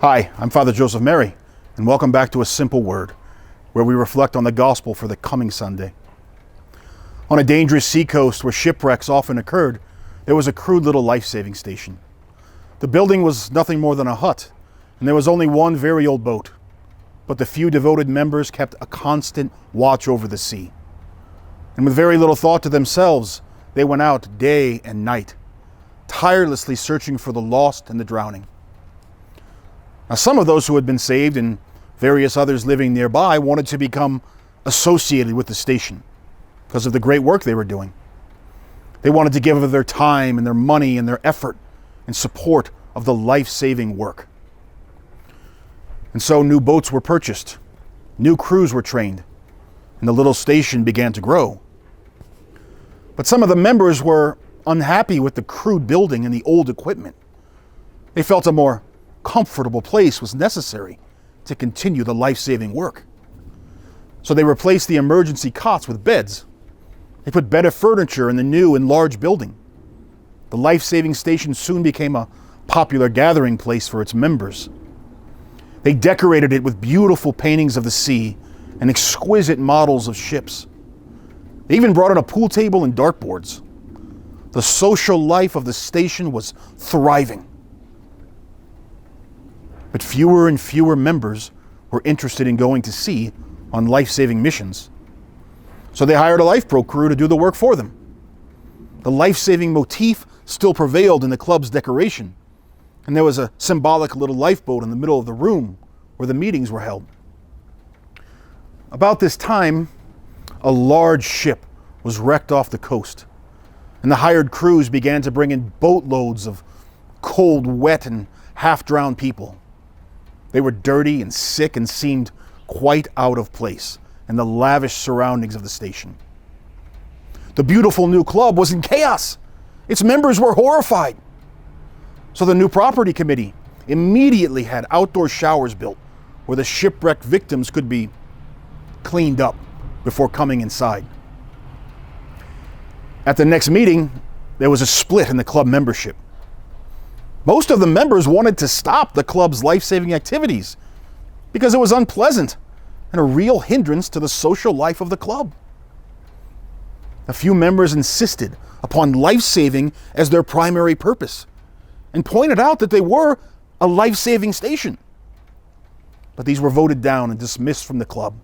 Hi, I'm Father Joseph Mary, and welcome back to A Simple Word, where we reflect on the gospel for the coming Sunday. On a dangerous seacoast where shipwrecks often occurred, there was a crude little life-saving station. The building was nothing more than a hut, and there was only one very old boat. But the few devoted members kept a constant watch over the sea. And with very little thought to themselves, they went out day and night, tirelessly searching for the lost and the drowning. Now, some of those who had been saved and various others living nearby wanted to become associated with the station because of the great work they were doing. They wanted to give of their time and their money and their effort in support of the life-saving work. And so new boats were purchased, new crews were trained, and the little station began to grow. But some of the members were unhappy with the crude building and the old equipment. They felt a more comfortable place was necessary to continue the life-saving work. So they replaced the emergency cots with beds. They put better furniture in the new and large building. The life-saving station soon became a popular gathering place for its members. They decorated it with beautiful paintings of the sea and exquisite models of ships. They even brought in a pool table and dartboards. The social life of the station was thriving. But fewer and fewer members were interested in going to sea on life-saving missions. So they hired a lifeboat crew to do the work for them. The life-saving motif still prevailed in the club's decoration, and there was a symbolic little lifeboat in the middle of the room where the meetings were held. About this time, a large ship was wrecked off the coast, and the hired crews began to bring in boatloads of cold, wet, and half-drowned people. They were dirty and sick and seemed quite out of place in the lavish surroundings of the station. The beautiful new club was in chaos. Its members were horrified. So the new property committee immediately had outdoor showers built where the shipwrecked victims could be cleaned up before coming inside. At the next meeting, there was a split in the club membership. Most of the members wanted to stop the club's life-saving activities because it was unpleasant and a real hindrance to the social life of the club. A few members insisted upon life-saving as their primary purpose and pointed out that they were a life-saving station. But these were voted down and dismissed from the club.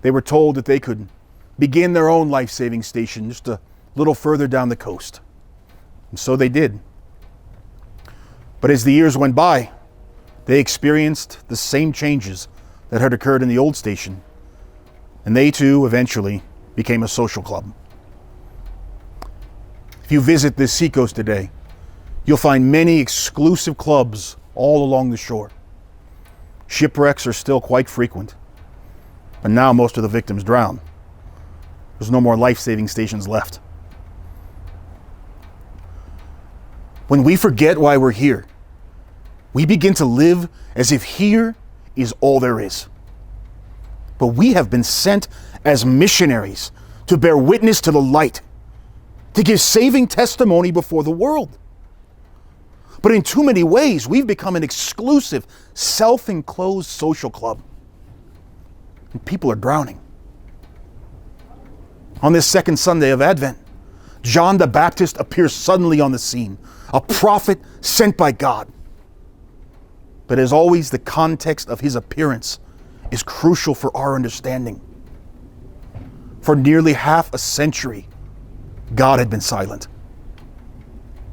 They were told that they could begin their own life-saving station just a little further down the coast. And so they did. But as the years went by, they experienced the same changes that had occurred in the old station, and they too eventually became a social club. If you visit this seacoast today, you'll find many exclusive clubs all along the shore. Shipwrecks are still quite frequent, but now most of the victims drown. There's no more life-saving stations left. When we forget why we're here, we begin to live as if here is all there is. But we have been sent as missionaries to bear witness to the light, to give saving testimony before the world. But in too many ways, we've become an exclusive, self-enclosed social club. And people are drowning. On this second Sunday of Advent, John the Baptist appears suddenly on the scene, a prophet sent by God. But as always, the context of his appearance is crucial for our understanding. For nearly half a century, God had been silent.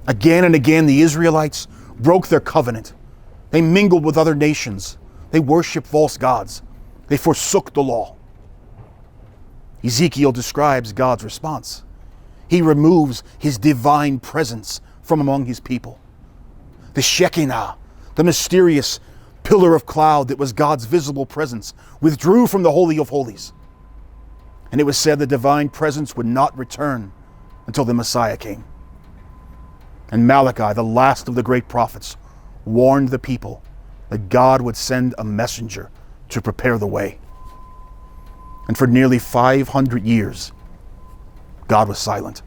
Again and again, the Israelites broke their covenant. They mingled with other nations. They worshiped false gods. They forsook the law. Ezekiel describes God's response. He removes his divine presence from among his people. The Shekinah, the mysterious pillar of cloud that was God's visible presence, withdrew from the Holy of Holies. And it was said the divine presence would not return until the Messiah came. And Malachi, the last of the great prophets, warned the people that God would send a messenger to prepare the way. And for nearly 500 years, God was silent.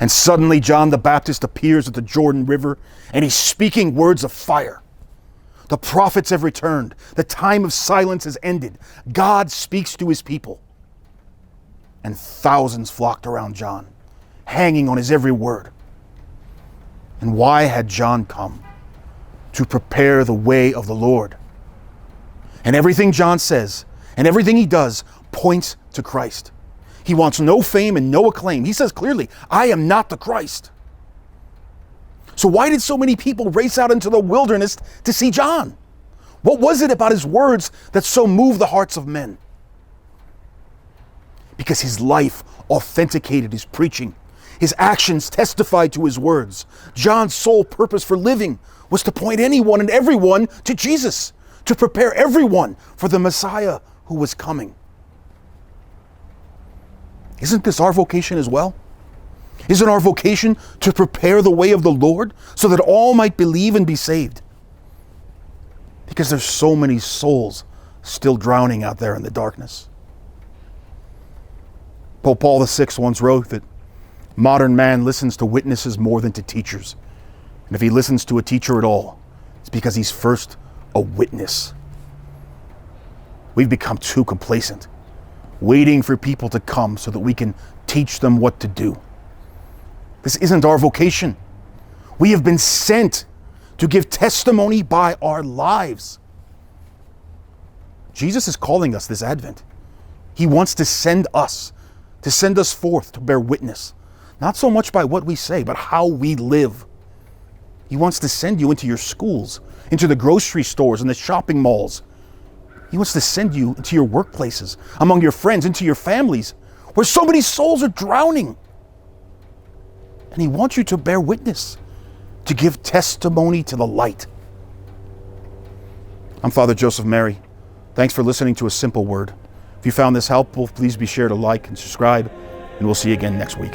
And suddenly John the Baptist appears at the Jordan River, and he's speaking words of fire. The prophets have returned. The time of silence has ended. God speaks to his people. And thousands flocked around John, hanging on his every word. And why had John come? To prepare the way of the Lord. And everything John says and everything he does points to Christ. He wants no fame and no acclaim. He says clearly, I am not the Christ. So why did so many people race out into the wilderness to see John? What was it about his words that so moved the hearts of men? Because his life authenticated his preaching. His actions testified to his words. John's sole purpose for living was to point anyone and everyone to Jesus, to prepare everyone for the Messiah who was coming. Isn't this our vocation as well? Isn't our vocation to prepare the way of the Lord so that all might believe and be saved? Because there's so many souls still drowning out there in the darkness. Pope Paul VI once wrote that modern man listens to witnesses more than to teachers. And if he listens to a teacher at all, it's because he's first a witness. We've become too complacent, waiting for people to come so that we can teach them what to do. This isn't our vocation. We have been sent to give testimony by our lives. Jesus is calling us this Advent. He wants to send us forth to bear witness, not so much by what we say, but how we live. He wants to send you into your schools, into the grocery stores and the shopping malls. He wants to send you into your workplaces, among your friends, into your families, where so many souls are drowning. And he wants you to bear witness, to give testimony to the light. I'm Father Joseph Mary. Thanks for listening to A Simple Word. If you found this helpful, please be sure to like and subscribe, and we'll see you again next week.